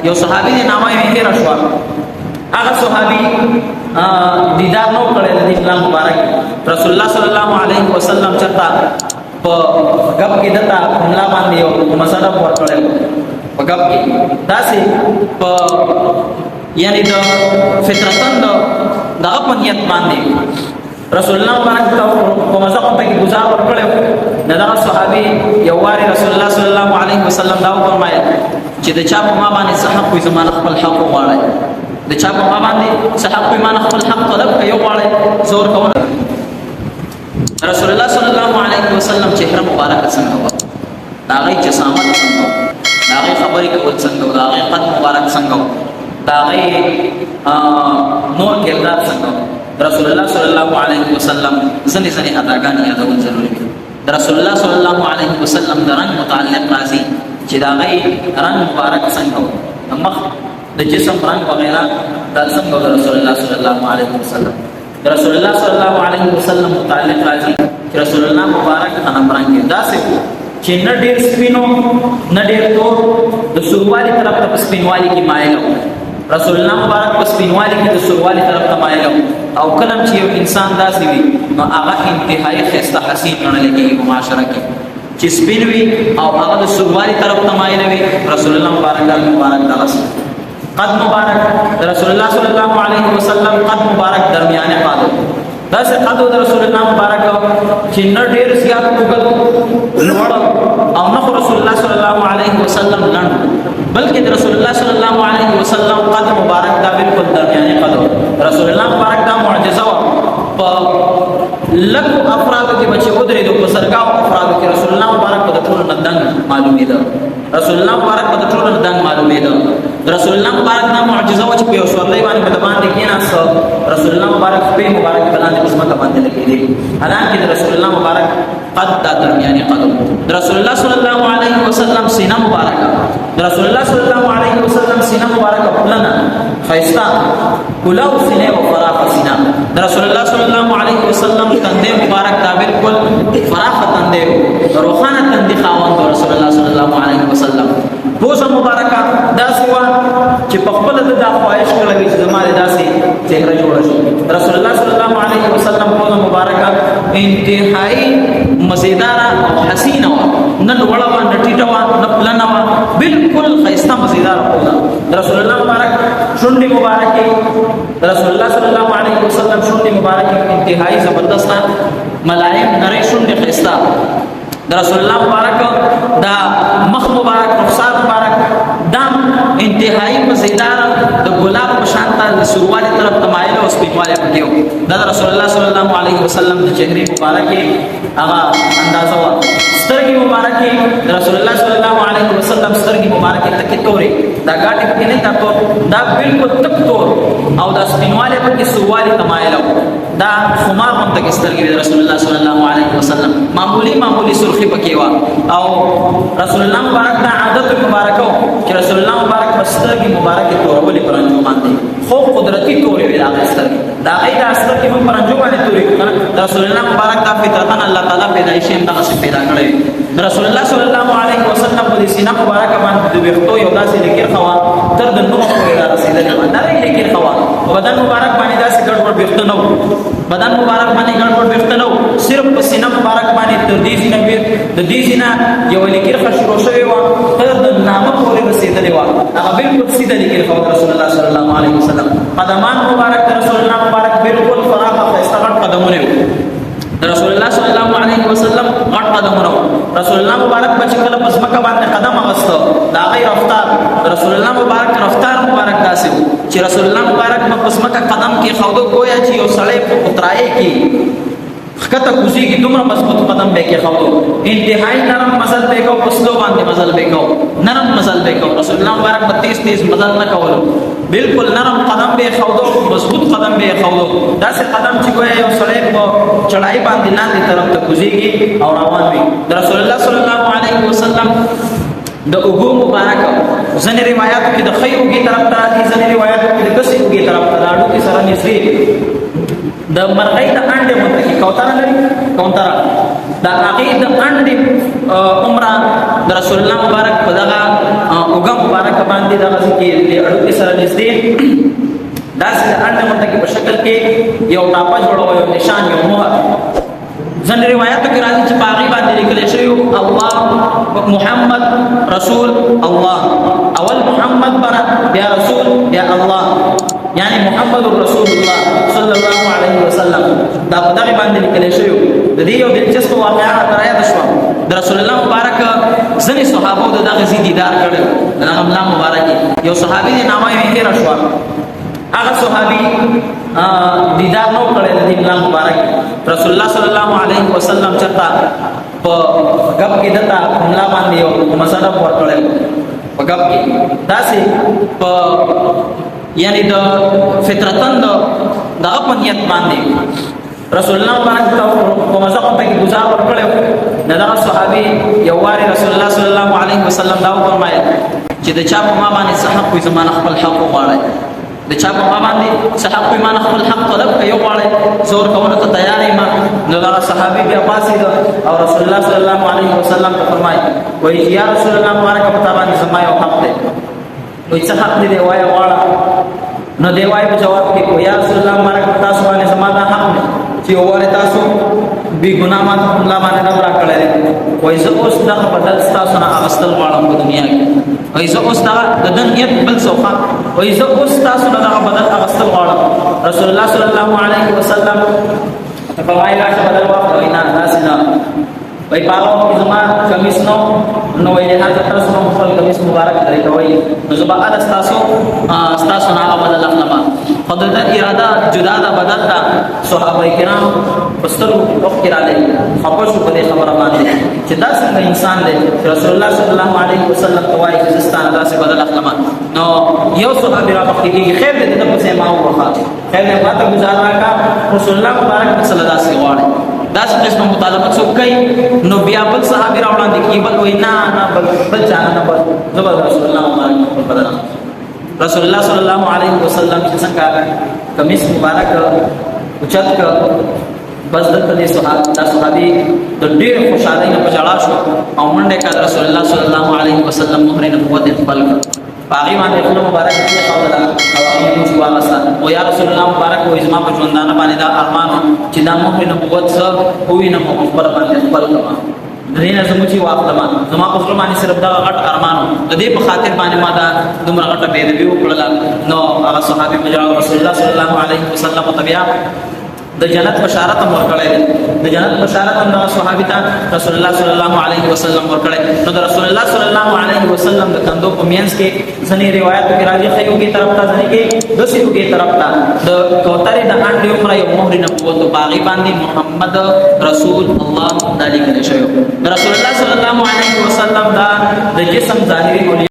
یو صحابي دی نامه یې هېره شوه. هغه صحابي دیدار نو کړی د اسلام مبارک. رسول الله صلی الله علیه وسلم چرته په غب کې دتا حمله باندې یو مسله ورکړل په غب کې داسې په یعنی د فطرتن دغه په نیت باندې رسول الله مبارک په مزه په کې گزار ورکړل. دغه صحابي یو واری رسول الله صلی الله علیه وسلم دا فرمایل چې د چا په ما باندې صحاب کوئی زمانه خپل حق وغواړي، د چا په ما باندې صحاب کوئی ما خپل حق طلب کوي وغواړي زور کوي. رسول الله صلی الله علیه وسلم چهره مبارک څنګه و، دا غي جسامت څنګه و، دا غي خبرې کول څنګه و، دا غي قد مبارک څنګه و، دا غي نور کردار څنګه و. رسول الله صلی الله علیه وسلم ځنې اداګانی یادول ضروري دي. رسول الله صلی الله علیه وسلم د رنگ متعلق راځي چې دا غي رنگ مبارک څنګه و، مخ د جسم رنگ وغیرہ دا څنګه و. رسول الله صلی الله علیه وسلم رسول الله صلی الله علیه وسلم متعلق راځي چې رسول الله مبارک خنم رنگ دا څه چې نه ډیر سپینو نه ډیر تور، د سوروالي طرف ته سپینوالي کې مایل. رسول الله مبارک په سپینوالي کې د سوروالي طرف ته مایل او کلم چې یو انسان داسې وي نو هغه انتهایی خسته حسین ګڼل کېږي په معاشره کې چې سپین وي او هغه د سوروالي طرف ته مایل وي. رسول الله مبارک دغه قد مبارک رسول الله صلی الله علیه وسلم قد مبارک درمیانه قد دا سه قد رسول الله مبارک چې نه ډیر زیات وګل لوړ او نه رسول الله صلی الله علیه وسلم لند بلکې رسول الله صلی الله علیه وسلم قد مبارک دا بالکل درمیانه قد. رسول الله مبارک دا معجزه و په لکو افراد کې بچي ودرې د بسرګاو افراد کې رسول الله مبارک په ټول ندنګ معلومې ده. رسول الله مبارک په ټول ندنګ معلومې ده. رسول الله مبارک دا معجزه و چې په یو سورلې باندې په باندې کې نه رسول الله مبارک په مبارک باندې قسمت باندې لګېدي. حالانکه رسول الله مبارک قد دا درمیانه قدم. رسول الله صلی الله علیه وسلم سینه مبارک رسول الله صلی الله علیه وسلم سینه مبارک پلنا خیستا کلاو سینه او فراخ سینه. رسول الله صلی الله علیه وسلم تندې مبارک دا بالکل فراخ تندې روخانه تندې خاوند رسول الله صلی الله علیه وسلم. بوزه مبارکه دا سوا چې په خپل د خواهش کړی چې زماره داسې چهره جوړ شي. رسول الله صلی الله علیه وسلم بوزه مبارکه انتهایی مزیدار او حسینه و، نن وړه و نه ټیټه و نه پلنه و، بالکل خیسته مزیدار بوزه. رسول الله مبارک شونډې مبارکه رسول الله صلی الله علیه وسلم شونډې مبارکه انتهایی زبردست ملایم نری شونډې خیسته. رسول الله مبارک دا مخ مبارک رخسار مبارک دم انتهایی مزیدار د ګلاب په شان ته سروالي طرف تمایل او سپینواله پکيو. دا رسول الله صلی الله علیه وسلم د چهره مبارکه هغه اندازه و. سترګې مبارکه رسول الله صلی الله علیه وسلم سترګې مبارکه تکي توري دا ګاټي کې نه تاسو دا بالکل تک تور او دا سپینواله پکې سروالي تمایل دا خمار مونته کې سترګې رسول الله صلی الله علیه وسلم معمولی سرخی پکې وا او رسول الله مبارک دا عادت مبارکو چې رسول الله مبارک سترګې مبارکه تورولې پرنجو باندې خو قدرتی تورې وی دا سترګې دا غیر سترګې هم پرنجو باندې تورې رسول الله مبارک دا فطرتن الله تعالی پیدایش هم دا پیدا کړی. رسول الله صلی الله علیه وسلم په سینه مبارکه باندې د وختو یو داسې لیکر خوا تر د نوم پورې را رسیدلې و دا لیکر خوا بدن مبارک باندې داسې ګډوډ وخت نه بدن مبارک باندې ګډوډ وخت نه صرف په سینه مبارک باندې تر دې سینه د دې سینه یو لیکر خشرو شوی و تر د نامه پورې رسیدلې و هغه بالکل سیده لیکر خوا رسول الله صلی الله علیه وسلم. قدمان مبارک رسول الله مبارک بالکل فراخ او استغفر قدمونه رسول الله صلی الله علیه وسلم غټ قدمونه. رسول الله مبارک بچ کله پس مکه باندې قدم اغسطو دا غیر رفتار رسول الله مبارک رفتار مبارک داسې چې رسول الله مبارک پس مکه قدم کې خودو گویا چې یو سړی په اترای کې خکته کوزي کې دومره مضبوط قدم به کې خودو انتهایی نرم مزل به کو پسلو باندې مزل به کو نرم مزل به کو. رسول الله مبارک 32 مزل نه کولو بالکل نرم قدم به خودو مضبوط قدم به خودو داسې قدم چې گویا یو سړی په چړای باندې لاندې طرف ته کوزيږي او روان وي. رسول الله صلی الله علیه وسلم د اوګو مبارک ځنې روایتو کې د خیوږي طرف ته راځي ځنې روایتو کې د کسيږي طرف ته راځي کې سره نږدې د مرغۍ د انډه مونږ کې کوتره لري کوتره دا هغه د انډ عمره د رسول الله مبارک په دغه وګم مبارک باندې دغه کې د اړو سره نږدې داسې د انډ منطقې په شکل کې یو ټاپه جوړو یو نشان یو مهر ځن روایتو کې راځي چې باغی باندې لیکل شوی الله محمد رسول الله اول محمد برا بیا رسول بیا الله یعنی محمد رسول الله صلی الله علیه وسلم دا په دغه باندې لیکل شوی د دې یو دلچسپ واقعه راځي د شو د رسول الله مبارک ځنې صحابه د دغه دیدار کړل د الله مبارک یو صحابي دی نامه یې هیر شو هغه صحابي دیدار نو کړل د الله مبارک رسول الله صلی الله علیه وسلم چرتا په غب کې دتا حمله باندې یو مسله ورکړل په غب کې داسې په یعنی د فطرتن دغه پنیت باندې رسول الله مبارک په مزه په کې گزار ورکړل دغه صحابي یو واری رسول الله صلی الله علیه وسلم دا فرمایي چې د چا په ما باندې صحاب کوئی زمانه خپل حق وغواړي د چا په ما باندې صحاب کوئی ما خپل حق طلب کوي وغواړي زور کولو ته تیار یم نو دا صحابي بیا پاسید او رسول الله صلی الله علیه وسلم ته فرمایي وایي یا رسول الله مبارک په تا باندې زما یو حق دی وایي څه حق دی وایي واړه نو دی وایي په جواب کې یا رسول الله مبارک په تاسو باندې زما دا حق دی چې واره تاسو بی ګناه ما الله باندې نه را کړل وایي زه اوس دا بدل تاسو نه اغستل غواړم په دنیا کې وایي زه اوس دا د دنیا بل څوخه وایي زه اوس تاسو نه دا بدل اغستل غواړم رسول الله صلی الله علیه وسلم فرمایي راشه بدل واخلو نه داسې نه وایي پاو زما کمیس نو وایي هغه تاسو نو خپل کمیس مبارک لري کوي نو زما ال تاسو نه بدل اخلم خدای دا اراده جدا دا بدل دا صحابه کرام پسترو وخت را لې خپل شو په خبره باندې چې دا څنګه انسان دی رسول الله صلی الله علیه وسلم توای چې زستان دا څه بدل اخلم نو یو صحابي را مخکې خیر دې ته په سیمه وخا خیر دې ماته گزار راکا رسول الله مبارک صلی الله علیه وسلم دا قسم مطالبه څوک کوي نو بیا بل صحابي را وړاندې کی بل وینا نه بل چانه نه بل زبر رسول الله مبارک بدل رسول الله صلی الله علیه وسلم چې څنګه کمیس مبارک اوچت ک بس دته دې صحابي د ډېر خوشاله نه پجاړه شو او منډه کړ رسول الله صلی الله علیه وسلم مهر نبوت خپل باغی باندې خپل مبارک دې قوله او هغه چې واغسا او یا رسول الله مبارک او ازما په ژوندانه باندې دا ارمان چې دا مهر نبوت سره کوی نه خپل باندې خپل کما درینه زموږی واخلم زما په ځل باندې صرف دا غټ ارمانو د دې په خاطر باندې ما دا دومره غټه به دې وکړل نو هغه صحابي مجاور رسول الله صلی الله علیه وسلم تبیا د جنت بشارت هم ورکړی د جنت بشارت هم د صحابي ته رسول الله صلی الله علیه وسلم ورکړی نو د رسول الله صلی الله علیه وسلم د کندو په مینس کې ځنې روایتو کې راځي خیو کې طرف ته ځنې کې دسیو کې طرف ته د کوترې د انډ عمره یو مهر نبوت باغی باندې محمد رسول الله تعالی کړی شوی رسول الله صلی الله علیه وسلم دا د جسم ظاهري